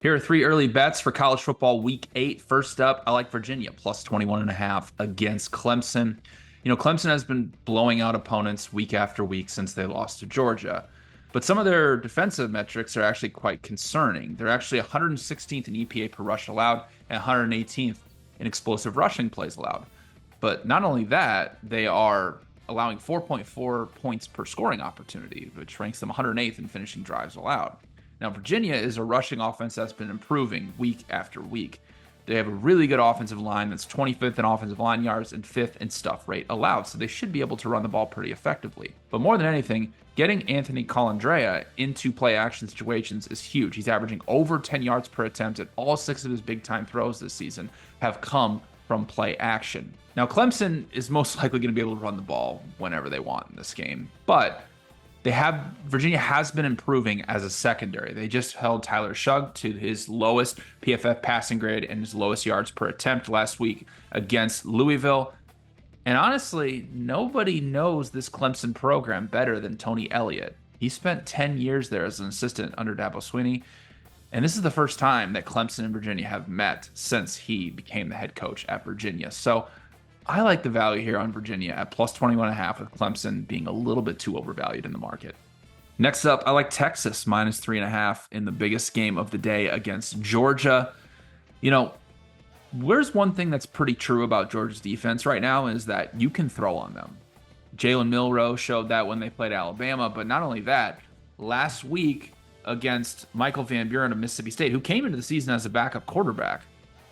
Here are three early bets for college football week 8. First up, I like Virginia plus 21.5 against Clemson. Clemson has been blowing out opponents week after week since they lost to Georgia. But some of their defensive metrics are actually quite concerning. They're actually 116th in EPA per rush allowed and 118th in explosive rushing plays allowed. But not only that, they are allowing 4.4 points per scoring opportunity, which ranks them 108th in finishing drives allowed. Now, Virginia is a rushing offense that's been improving week after week. They have a really good offensive line that's 25th in offensive line yards and 5th in stuff rate allowed, so they should be able to run the ball pretty effectively. But more than anything, getting Anthony Colandrea into play action situations is huge. He's averaging over 10 yards per attempt, and all 6 of his big time throws this season have come from play action. Now, Clemson is most likely going to be able to run the ball whenever they want in this game, but Virginia has been improving as a secondary. They just held Tyler Shugg to his lowest PFF passing grade and his lowest yards per attempt last week against Louisville. And honestly, nobody knows this Clemson program better than Tony Elliott. He spent 10 years there as an assistant under Dabo Swinney, and this is the first time that Clemson and Virginia have met since he became the head coach at Virginia. So I like the value here on Virginia at plus 21.5 with Clemson being a little bit too overvalued in the market. Next up, I like Texas minus 3.5 in the biggest game of the day against Georgia. Where's one thing that's pretty true about Georgia's defense right now is that you can throw on them. Jalen Milroe showed that when they played Alabama, but not only that, last week against Michael Van Buren of Mississippi State, who came into the season as a backup quarterback,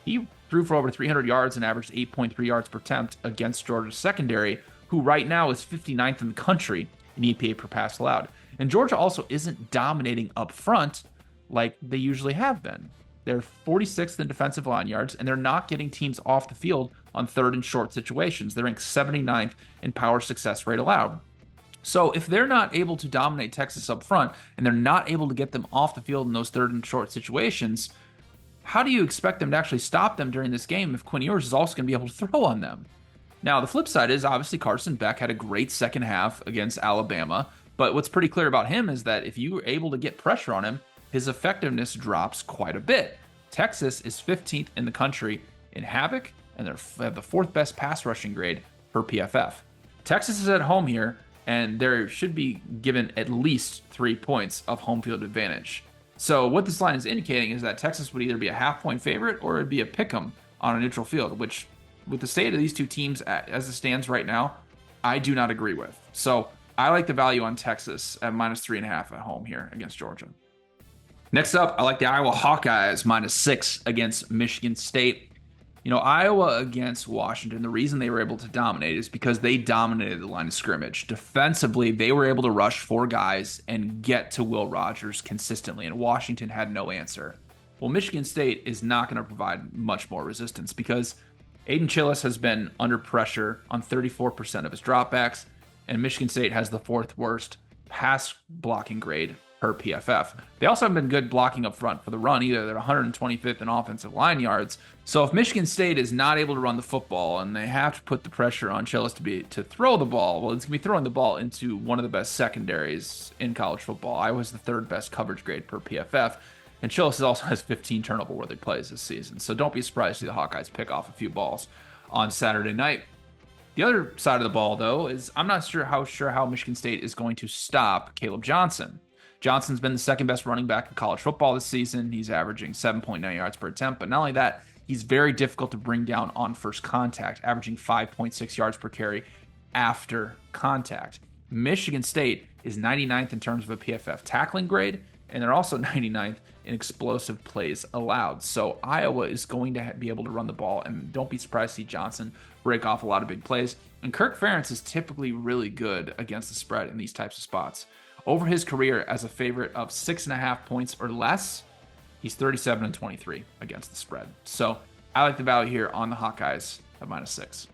he threw for over 300 yards and averaged 8.3 yards per attempt against Georgia's secondary, who right now is 59th in the country in EPA per pass allowed. And Georgia also isn't dominating up front like they usually have been. They're 46th in defensive line yards, and they're not getting teams off the field on third and short situations. They're ranked 79th in power success rate allowed. So if they're not able to dominate Texas up front, and they're not able to get them off the field in those third and short situations, how do you expect them to actually stop them during this game if Quinn Ewers is also going to be able to throw on them? Now, the flip side is obviously Carson Beck had a great second half against Alabama, but what's pretty clear about him is that if you were able to get pressure on him, his effectiveness drops quite a bit. Texas is 15th in the country in havoc, and they have the 4th best pass rushing grade per PFF. Texas is at home here, and they should be given at least 3 points of home field advantage. So what this line is indicating is that Texas would either be a half-point favorite or it'd be a pick'em on a neutral field, which with the state of these two teams as it stands right now, I do not agree with. So I like the value on Texas at minus 3.5 at home here against Georgia. Next up, I like the Iowa Hawkeyes minus 6 against Michigan State. Iowa against Washington, the reason they were able to dominate is because they dominated the line of scrimmage. Defensively, they were able to rush 4 guys and get to Will Rogers consistently, and Washington had no answer. Well, Michigan State is not going to provide much more resistance because Aiden Chillis has been under pressure on 34% of his dropbacks, and Michigan State has the 4th worst pass blocking grade per PFF. They also haven't been good blocking up front for the run either. They're 125th in offensive line yards. So if Michigan State is not able to run the football and they have to put the pressure on Chillis to throw the ball, well, it's going to be throwing the ball into one of the best secondaries in college football. Iowa's the 3rd best coverage grade per PFF, and Chillis also has 15 turnover-worthy plays this season. So don't be surprised to see the Hawkeyes pick off a few balls on Saturday night. The other side of the ball, though, is I'm not sure how Michigan State is going to stop Caleb Johnson. Johnson's been the 2nd best running back in college football this season. He's averaging 7.9 yards per attempt, but not only that, he's very difficult to bring down on first contact, averaging 5.6 yards per carry after contact. Michigan State is 99th in terms of a PFF tackling grade, and they're also 99th in explosive plays allowed. So Iowa is going to be able to run the ball, and don't be surprised to see Johnson break off a lot of big plays. And Kirk Ferentz is typically really good against the spread in these types of spots. Over his career as a favorite of 6.5 points or less, he's 37-23 against the spread. So I like the value here on the Hawkeyes at minus 6.